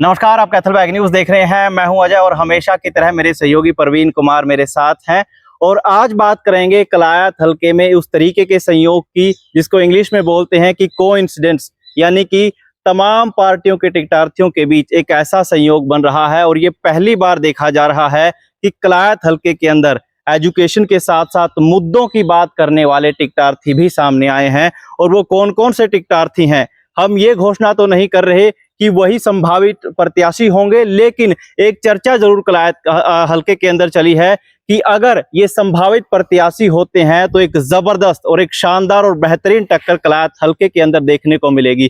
नमस्कार, आप Kaithal bag news देख रहे हैं। मैं हूं अजय और हमेशा की तरह मेरे सहयोगी प्रवीण कुमार मेरे साथ हैं। और आज बात करेंगे कलायत हलके में उस तरीके के संयोग की जिसको इंग्लिश में बोलते हैं कि कोइंसिडेंस, यानी कि तमाम पार्टियों के टिकटार्थियों के बीच एक ऐसा संयोग बन रहा है। और ये पहली बार देखा जा रहा है कि कलायत हलके के अंदर एजुकेशन के साथ साथ मुद्दों की बात करने वाले टिकटार्थी भी सामने आए हैं। और वो कौन कौन से टिकटार्थी हैं, हम ये घोषणा तो नहीं कर रहे कि वही संभावित प्रत्याशी होंगे, लेकिन एक चर्चा जरूर कलायत हलके के अंदर चली है कि अगर ये संभावित प्रत्याशी होते हैं तो एक जबरदस्त और एक शानदार और बेहतरीन टक्कर कलायत हलके के अंदर देखने को मिलेगी।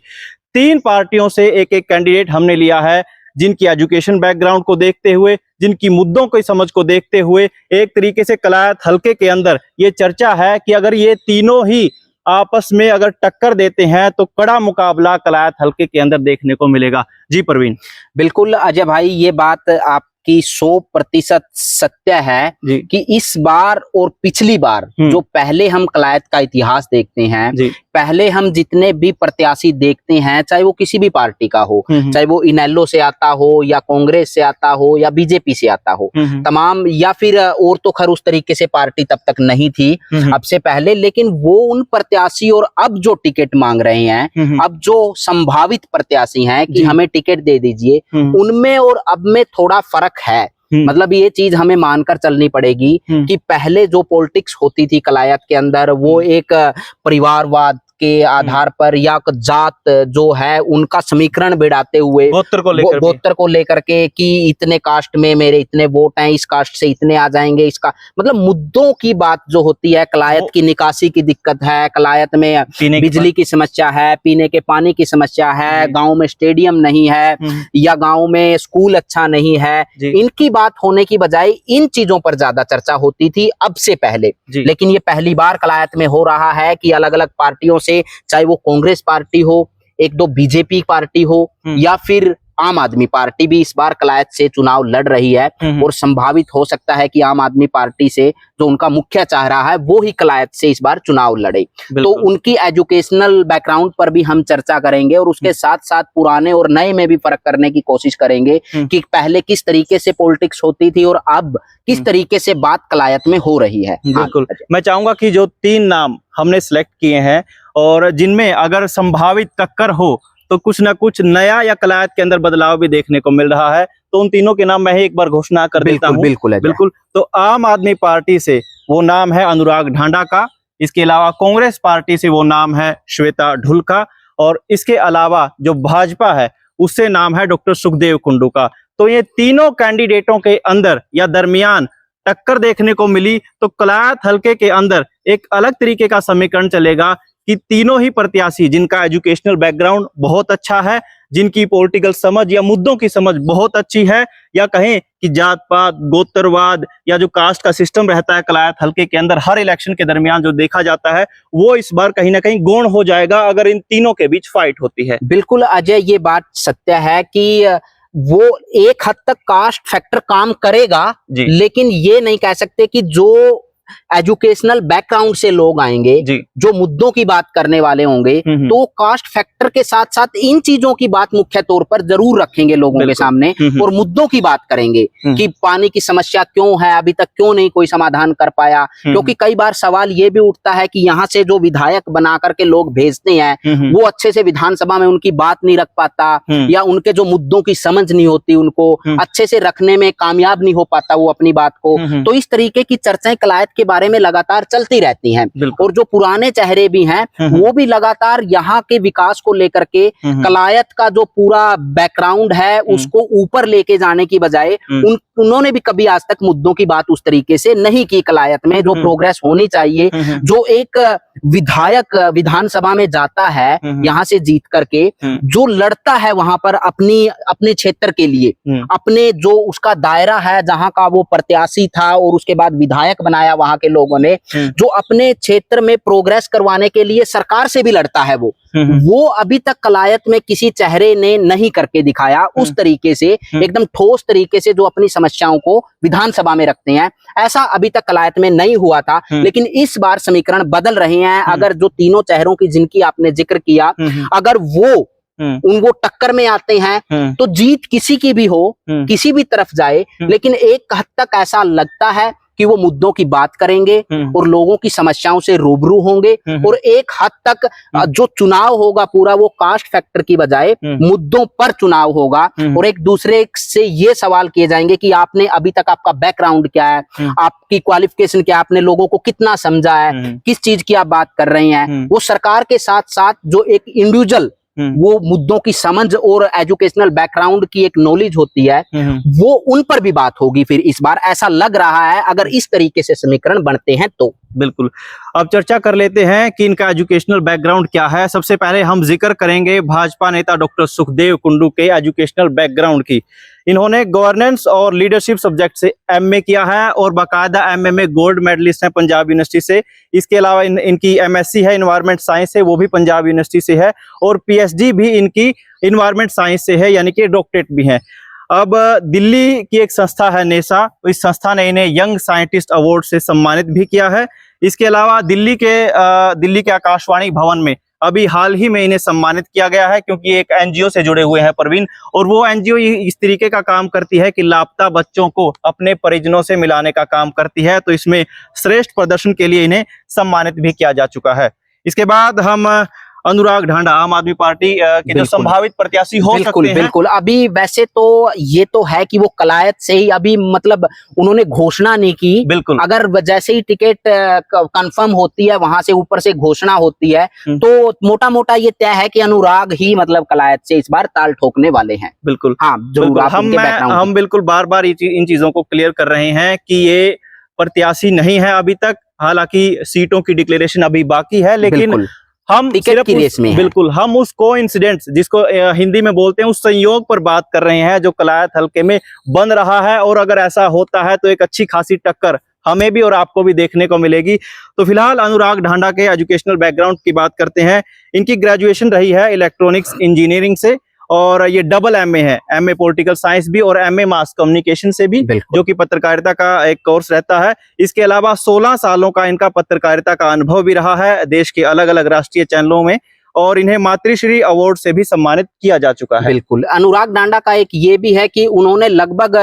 3 पार्टियों से एक एक कैंडिडेट हमने लिया है, जिनकी एजुकेशन बैकग्राउंड को देखते हुए, जिनकी मुद्दों की समझ को देखते हुए एक तरीके से कलायत हलके के अंदर ये चर्चा है कि अगर ये तीनों ही आपस में अगर टक्कर देते हैं तो कड़ा मुकाबला कलायत हलके के अंदर देखने को मिलेगा। जी प्रवीण। बिल्कुल अजय भाई, ये बात आपकी 100% सत्य है कि इस बार और पिछली बार जो पहले हम कलायत का इतिहास देखते हैं, पहले हम जितने भी प्रत्याशी देखते हैं, चाहे वो किसी भी पार्टी का हो, चाहे वो इनेलो से आता हो या कांग्रेस से आता हो या बीजेपी से आता हो, तमाम, या फिर और तो खैर उस तरीके से पार्टी तब तक नहीं थी अब से पहले, लेकिन वो उन प्रत्याशी और अब जो टिकट मांग रहे हैं, अब जो संभावित प्रत्याशी हैं कि हमें टिकट दे दीजिए, उनमें और अब में थोड़ा फर्क है। मतलब ये चीज हमें मानकर चलनी पड़ेगी कि पहले जो पॉलिटिक्स होती थी कलायत के अंदर, वो एक परिवारवाद के आधार पर या जात जो है उनका समीकरण बिड़ाते हुए गोत्र को लेकर के कि इतने कास्ट में मेरे इतने वोट हैं, इस कास्ट से इतने आ जाएंगे, इसका मतलब मुद्दों की बात जो होती है, कलायत की निकासी की दिक्कत है, कलायत में बिजली की समस्या है, पीने के पानी की समस्या है, गांव में स्टेडियम नहीं है या गांव में स्कूल अच्छा नहीं है, इनकी बात होने की बजाय इन चीजों पर ज्यादा चर्चा होती थी अब से पहले। लेकिन ये पहली बार कलायत में हो रहा है कि अलग अलग पार्टियों से, चाहे वो कांग्रेस पार्टी हो, एक दो बीजेपी पार्टी हो या फिर आम आदमी पार्टी भी इस बार कलायत से चुनाव लड़ रही है। और संभावित हो सकता है कि आम आदमी पार्टी से जो उनका मुख्य चाह रहा है वो ही कलायत से इस बार चुनाव लड़े। तो उनकी एजुकेशनल बैकग्राउंड पर भी हम चर्चा करेंगे और उसके साथ साथ पुराने और नए में भी फर्क करने की कोशिश करेंगे कि पहले किस तरीके से पॉलिटिक्स होती थी और अब किस तरीके से बात कलायत में हो रही है। बिल्कुल, मैं चाहूंगा कि जो 3 नाम हमने सिलेक्ट किए हैं और जिनमें अगर संभावित टक्कर हो तो कुछ ना कुछ नया या कलायत के अंदर बदलाव भी देखने को मिल रहा है, तो उन तीनों के नाम मैं एक बार घोषणा कर देता हूं। बिल्कुल। तो आम आदमी पार्टी से वो नाम है अनुराग ढांडा का, इसके अलावा कांग्रेस पार्टी से वो नाम है श्वेता ढुल का, और इसके अलावा जो भाजपा है उससे नाम है डॉक्टर सुखदेव कुंडू का। तो ये तीनों कैंडिडेटों के अंदर या दरमियान टक्कर देखने को मिली तो कलायत हलके के अंदर एक अलग तरीके का समीकरण चलेगा कि तीनों ही प्रत्याशी जिनका एजुकेशनल बैकग्राउंड बहुत अच्छा है, जिनकी पॉलिटिकल समझ या मुद्दों की समझ बहुत अच्छी है, या कहें कि जात पात, गोत्रवाद या जो कास्ट का सिस्टम रहता है कलायत हलके के अंदर हर इलेक्शन के दरमियान जो देखा जाता है, वो इस बार कहीं ना कहीं गौण हो जाएगा अगर इन तीनों के बीच फाइट होती है। बिल्कुल अजय, ये बात सत्य है कि वो एक हद तक कास्ट फैक्टर काम करेगा, लेकिन ये नहीं कह सकते कि जो एजुकेशनल बैकग्राउंड से लोग आएंगे, जो मुद्दों की बात करने वाले होंगे, तो कास्ट फैक्टर के साथ साथ इन चीजों की बात मुख्य तौर पर जरूर रखेंगे लोगों के सामने और मुद्दों की बात करेंगे कि पानी की समस्या क्यों है, अभी तक क्यों नहीं कोई समाधान कर पाया। क्योंकि कई बार सवाल ये भी उठता है कि यहाँ से जो विधायक बना करके लोग भेजते हैं वो अच्छे से विधानसभा में उनकी बात नहीं रख पाता, या उनके जो मुद्दों की समझ नहीं होती, उनको अच्छे से रखने में कामयाब नहीं हो पाता वो अपनी बात को। तो इस तरीके की चर्चाएं कलायत के बारे में लगातार चलती रहती हैं। और जो पुराने चेहरे भी हैं वो भी लगातार यहाँ के विकास को लेकर के कलायत का जो पूरा बैकग्राउंड है उसको ऊपर लेके जाने की बजाय उन्होंने भी कभी आज तक मुद्दों की बात उस तरीके से नहीं की कलायत में। जो प्रोग्रेस होनी चाहिए, जो एक विधायक विधानसभा में जाता है यहाँ से जीत करके, जो लड़ता है वहां पर अपने क्षेत्र के लिए, अपने जो उसका दायरा है जहां का वो प्रत्याशी था और उसके बाद विधायक बनाया वहां के लोगों ने, जो अपने क्षेत्र में प्रोग्रेस करवाने के लिए सरकार से भी लड़ता है, वो अभी तक कलायत में किसी चेहरे ने नहीं करके दिखाया उस तरीके से, एकदम ठोस तरीके से जो अपनी समस्याओं को विधानसभा में रखते हैं। ऐसा अभी तक कलायत में नहीं हुआ था, लेकिन इस बार समीकरण बदल रहे हैं। अगर जो तीनों चेहरों की जिनकी आपने जिक्र किया, अगर वो उन वो टक्कर में आते हैं, तो जीत किसी की भी हो, किसी भी तरफ जाए, लेकिन एक हद तक ऐसा लगता है कि वो मुद्दों की बात करेंगे और लोगों की समस्याओं से रूबरू होंगे, और एक हद तक जो चुनाव होगा पूरा वो कास्ट फैक्टर की बजाय मुद्दों पर चुनाव होगा, और एक दूसरे से ये सवाल किए जाएंगे कि आपने अभी तक आपका बैकग्राउंड क्या है, आपकी क्वालिफिकेशन क्या है, आपने लोगों को कितना समझा है, किस चीज की आप बात कर रहे हैं। वो सरकार के साथ साथ जो एक इंडिविजुअल वो मुद्दों की समझ और एजुकेशनल बैकग्राउंड की एक नॉलेज होती है, वो उन पर भी बात होगी फिर इस बार, ऐसा लग रहा है अगर इस तरीके से समीकरण बनते हैं तो। बिल्कुल, अब चर्चा कर लेते हैं कि इनका एजुकेशनल बैकग्राउंड क्या है। सबसे पहले हम जिक्र करेंगे भाजपा नेता डॉक्टर सुखदेव कुंडू के एजुकेशनल बैकग्राउंड की। इन्होंने गवर्नेंस और लीडरशिप सब्जेक्ट से एमए किया है और बाकायदा एमए में गोल्ड मेडलिस्ट हैं पंजाब यूनिवर्सिटी से। इसके अलावा इनकी एमएससी है इन्वायरमेंट साइंस से, वो भी पंजाब यूनिवर्सिटी से है, और पीएचडी भी इनकी इन्वायरमेंट साइंस से है, यानी कि डॉक्टरेट भी है। अब दिल्ली की एक संस्था है नेसा, इस संस्था ने इन्हें यंग साइंटिस्ट अवार्ड से सम्मानित भी किया है। इसके अलावा दिल्ली के आकाशवाणी भवन में अभी हाल ही में इन्हें सम्मानित किया गया है, क्योंकि एक एनजीओ से जुड़े हुए हैं परवीन, और वो एनजीओ इस तरीके का काम करती है कि लापता बच्चों को अपने परिजनों से मिलाने का काम करती है। तो इसमें श्रेष्ठ प्रदर्शन के लिए इन्हें सम्मानित भी किया जा चुका है। इसके बाद हम अनुराग ढांडा, आम आदमी पार्टी के जो संभावित प्रत्याशी हो सकते हैं। बिल्कुल, अभी वैसे तो ये तो है कि वो कलायत से ही अभी मतलब उन्होंने घोषणा नहीं की। बिल्कुल, अगर जैसे ही टिकट कंफर्म होती है, वहां से ऊपर से घोषणा होती है, तो मोटा मोटा ये तय है कि अनुराग ही मतलब कलायत से इस बार ताल ठोकने वाले हैं। बिल्कुल, हाँ, हम बिल्कुल बार बार इन चीजों को क्लियर कर रहे हैं कि ये प्रत्याशी नहीं है अभी तक। हालांकि सीटों की डिक्लेरेशन अभी बाकी है, लेकिन हम टिकट की रेस में बिल्कुल हम उस कोइंसिडेंस, जिसको हिंदी में बोलते हैं, उस संयोग पर बात कर रहे हैं जो कलायत हल्के में बन रहा है। और अगर ऐसा होता है तो एक अच्छी खासी टक्कर हमें भी और आपको भी देखने को मिलेगी। तो फिलहाल अनुराग ढांडा के एजुकेशनल बैकग्राउंड की बात करते हैं। इनकी ग्रेजुएशन रही है इलेक्ट्रॉनिक्स इंजीनियरिंग से, और ये डबल एमए है, एमए पॉलिटिकल साइंस भी और एमए मास कम्युनिकेशन से भी, जो कि पत्रकारिता का एक कोर्स रहता है। इसके अलावा 16 सालों का इनका पत्रकारिता का अनुभव भी रहा है देश के अलग अलग राष्ट्रीय चैनलों में, और इन्हें मातृश्री अवार्ड से भी सम्मानित किया जा चुका है। बिल्कुल, अनुराग डांडा का एक ये भी है कि उन्होंने लगभग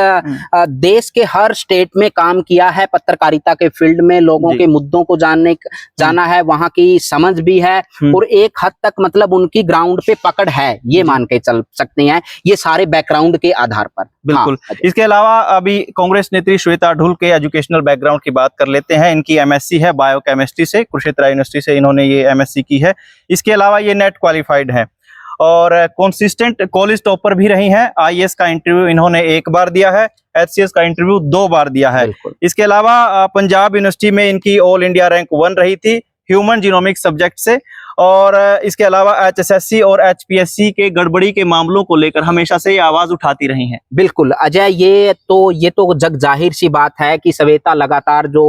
देश के हर स्टेट में काम किया है, पत्रकारिता के फील्ड में लोगों के मुद्दों को जाना है, वहां की समझ भी है, और एक हद तक मतलब उनकी ग्राउंड पे पकड़ है, ये मान के चल सकते हैं, ये सारे बैकग्राउंड के आधार पर। बिल्कुल। हाँ, इसके अलावा अभी कांग्रेस नेत्री श्वेता ढुल के एजुकेशनल बैकग्राउंड की बात कर लेते हैं। इनकी एमएससी है बायोकेमिस्ट्री से, कुरुक्षेत्र यूनिवर्सिटी से इन्होंने ये एमएससी की है। इसके अलावा ये नेट क्वालिफाइड है और कंसिस्टेंट कॉलेज टॉपर भी रही हैं। आईएएस का इंटरव्यू इन्होंने 1 बार दिया है, एचसीएस का इंटरव्यू 2 बार दिया है। इसके अलावा पंजाब यूनिवर्सिटी में इनकी ऑल इंडिया रैंक 1 रही थी ह्यूमन जीनोमिक्स सब्जेक्ट से, और इसके अलावा एचएसएससी और एचपीएससी के गड़बड़ी के मामलों को लेकर हमेशा से ये आवाज उठाती रही हैं। बिल्कुल अजय, ये तो जग जाहिर सी बात है कि श्वेता लगातार जो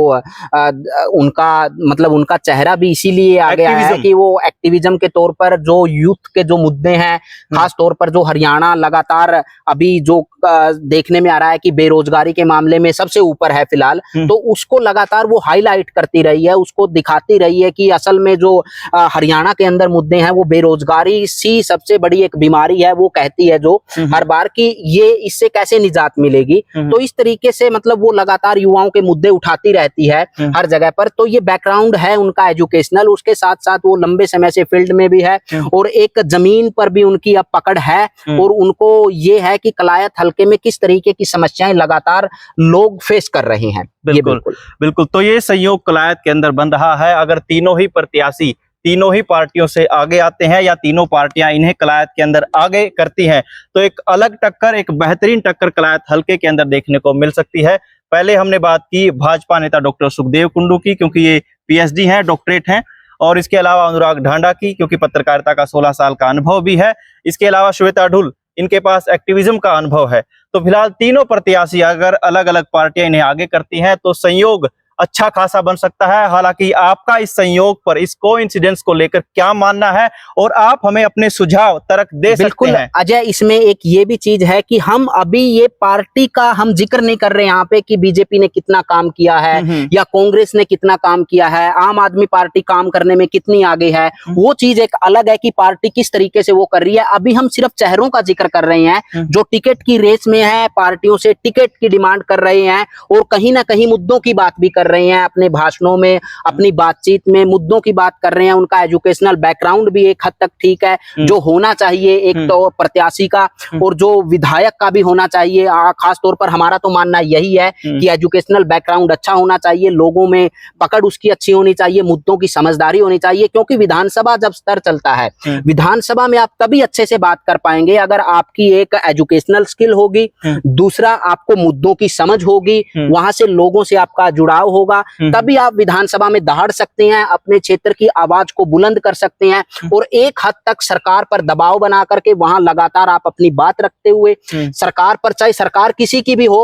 उनका चेहरा भी इसीलिए आ गया है कि वो एक्टिविज्म के तौर पर जो यूथ के जो मुद्दे हैं, खास तौर पर जो हरियाणा लगातार अभी जो देखने में आ रहा है कि बेरोजगारी के मामले में सबसे ऊपर है फिलहाल, तो उसको लगातार वो हाईलाइट करती रही है, उसको दिखाती रही है कि असल में जो हरियाणा के अंदर मुद्दे हैं वो बेरोजगारी सी सबसे बड़ी एक बीमारी है। वो कहती है जो हर बार कि ये इससे कैसे निजात मिलेगी। तो इस तरीके से मतलब वो लगातार युवाओं के मुद्दे उठाती रहती है हर जगह पर। तो ये बैकग्राउंड है उनका एजुकेशनल, उसके साथ साथ वो लंबे समय से फील्ड में भी है और एक जमीन पर भी उनकी अब पकड़ है, और उनको ये है कि कलायत हल्के में किस तरीके की समस्याएं लगातार लोग फेस कर रहे हैं। बिल्कुल बिल्कुल। तो ये संयोग कलायत के अंदर बन रहा है। अगर तीनों ही प्रत्याशी तीनों ही पार्टियों से आगे आते हैं या तीनों पार्टियां इन्हें कलायत के अंदर आगे करती हैं, तो एक अलग टक्कर, एक बेहतरीन टक्कर कलायत हल्के के अंदर देखने को मिल सकती है। पहले हमने बात की भाजपा नेता डॉक्टर सुखदेव कुंडू की, क्योंकि ये पीएचडी हैं, डॉक्टरेट हैं, और इसके अलावा अनुराग ढांडा की, क्योंकि पत्रकारिता का 16 साल का अनुभव भी है। इसके अलावा श्वेता ढुल, इनके पास एक्टिविज्म का अनुभव है। तो फिलहाल तीनों प्रत्याशी अगर अलग अलग पार्टियां इन्हें आगे करती हैं तो संयोग अच्छा खासा बन सकता है। हालांकि आपका इस संयोग पर, इस कोइंसिडेंस को लेकर क्या मानना है और आप हमें अपने सुझाव तर्क दे सकते हैं। अजय, इसमें एक ये भी चीज है कि हम अभी ये पार्टी का हम जिक्र नहीं कर रहे यहाँ पे कि बीजेपी ने कितना काम किया है या कांग्रेस ने कितना काम किया है, आम आदमी पार्टी काम करने में कितनी आगे है, वो चीज एक अलग है कि पार्टी किस तरीके से वो कर रही है। अभी हम सिर्फ चेहरों का जिक्र कर रहे हैं जो टिकट की रेस में है, पार्टियों से टिकट की डिमांड कर रहे हैं और कहीं ना कहीं मुद्दों की बात भी कर रहे हैं अपने भाषणों में, अपनी बातचीत में मुद्दों की बात कर रहे हैं। उनका एजुकेशनल बैकग्राउंड भी एक हद तक ठीक है, जो होना चाहिए एक तो प्रत्याशी का और जो विधायक का भी होना चाहिए। खास तौर पर हमारा तो मानना यही है कि एजुकेशनल बैकग्राउंड अच्छा होना चाहिए, लोगों में पकड़ उसकी अच्छी होनी चाहिए, मुद्दों की समझदारी होनी चाहिए। क्योंकि विधानसभा जब स्तर चलता है, विधानसभा में आप तभी अच्छे से बात कर पाएंगे अगर आपकी एक एजुकेशनल स्किल होगी, दूसरा आपको मुद्दों की समझ होगी, वहां से लोगों से आपका जुड़ाव होगा, तभी आप विधानसभा में दहाड़ सकते हैं, अपने क्षेत्र की आवाज को बुलंद कर सकते हैं और एक हद तक सरकार पर दबाव बना करके वहां लगातार आप अपनी बात रखते हुए सरकार पर, चाहे सरकार किसी की भी हो,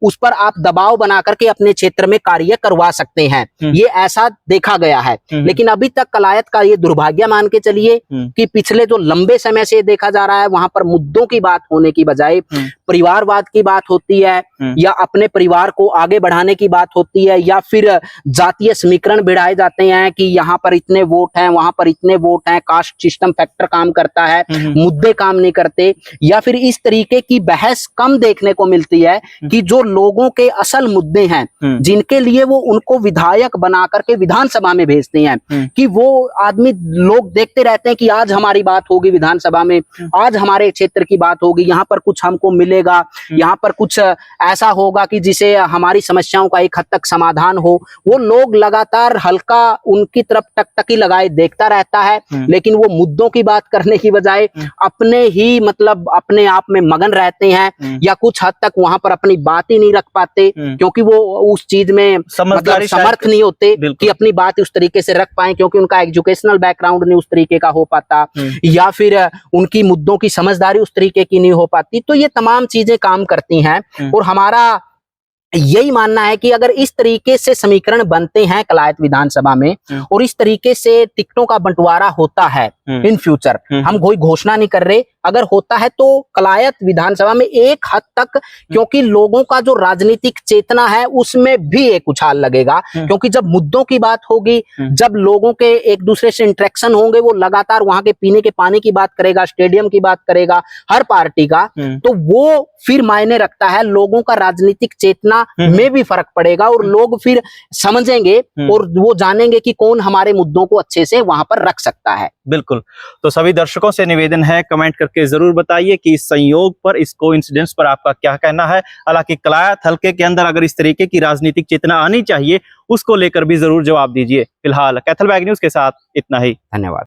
उस पर आप दबाव बना करके अपने क्षेत्र में कार्य करवा सकते हैं। ये ऐसा देखा गया है। लेकिन अभी तक कलायत का ये दुर्भाग्य मान के चलिए कि पिछले जो लंबे समय से देखा जा रहा है, वहां पर मुद्दों की बात होने की बजाय परिवारवाद की बात होती है या अपने परिवार को आगे बढ़ाने की बात होती है या फिर जातीय समीकरण भिड़ाए जाते हैं कि यहाँ पर इतने वोट हैं, वहां पर इतने वोट हैं, कास्ट सिस्टम फैक्टर काम करता है, मुद्दे काम नहीं करते, या फिर इस तरीके की बहस कम देखने को मिलती है कि जो लोगों के असल मुद्दे हैं, जिनके लिए वो उनको विधायक बना करके विधानसभा में भेजते हैं, कि वो आदमी लोग देखते रहते हैं कि आज हमारी बात होगी विधानसभा में, आज हमारे क्षेत्र की बात होगी, यहाँ पर कुछ हमको मिलेगा, यहाँ पर कुछ ऐसा होगा कि जिसे हमारी समस्याओं का एक हद तक समाधान हो। वो लोग लगातार हल्का उनकी तरफ टकटकी लगाए देखता रहता है, लेकिन वो मुद्दों की बात करने की बजाय अपने ही मतलब अपने आप में मगन रहते हैं या कुछ हद तक वहां पर अपनी बात ही नहीं रख पाते क्योंकि वो उस चीज में मतलब समर्थ नहीं होते कि अपनी बात उस तरीके से रख पाए, क्योंकि उनका एजुकेशनल बैकग्राउंड नहीं उस तरीके का हो पाता या फिर उनकी मुद्दों की समझदारी उस तरीके की नहीं हो पाती। तो ये तमाम चीजें काम करती हैं और हमारा यही मानना है कि अगर इस तरीके से समीकरण बनते हैं कलायत विधानसभा में और इस तरीके से टिकटों का बंटवारा होता है इन फ्यूचर, हम कोई घोषणा नहीं कर रहे, अगर होता है तो कलायत विधानसभा में एक हद तक, क्योंकि लोगों का जो राजनीतिक चेतना है उसमें भी एक उछाल लगेगा, क्योंकि जब मुद्दों की बात होगी, जब लोगों के एक दूसरे से इंटरेक्शन होंगे, वो लगातार वहां के पीने के पानी की बात करेगा, स्टेडियम की बात करेगा हर पार्टी का, तो वो फिर मायने रखता है, लोगों का राजनीतिक चेतना में भी फर्क पड़ेगा और लोग फिर समझेंगे और वो जानेंगे कि कौन हमारे मुद्दों को अच्छे से वहां पर रख सकता है। बिल्कुल। तो सभी दर्शकों से निवेदन है, कमेंट करके जरूर बताइए कि इस संयोग पर, इस कोइंसिडेंस पर आपका क्या कहना है। हालांकि कलायत हल्के के अंदर अगर इस तरीके की राजनीतिक चेतना आनी चाहिए, उसको लेकर भी जरूर जवाब दीजिए। फिलहाल कैथल बैग न्यूज के साथ इतना ही, धन्यवाद।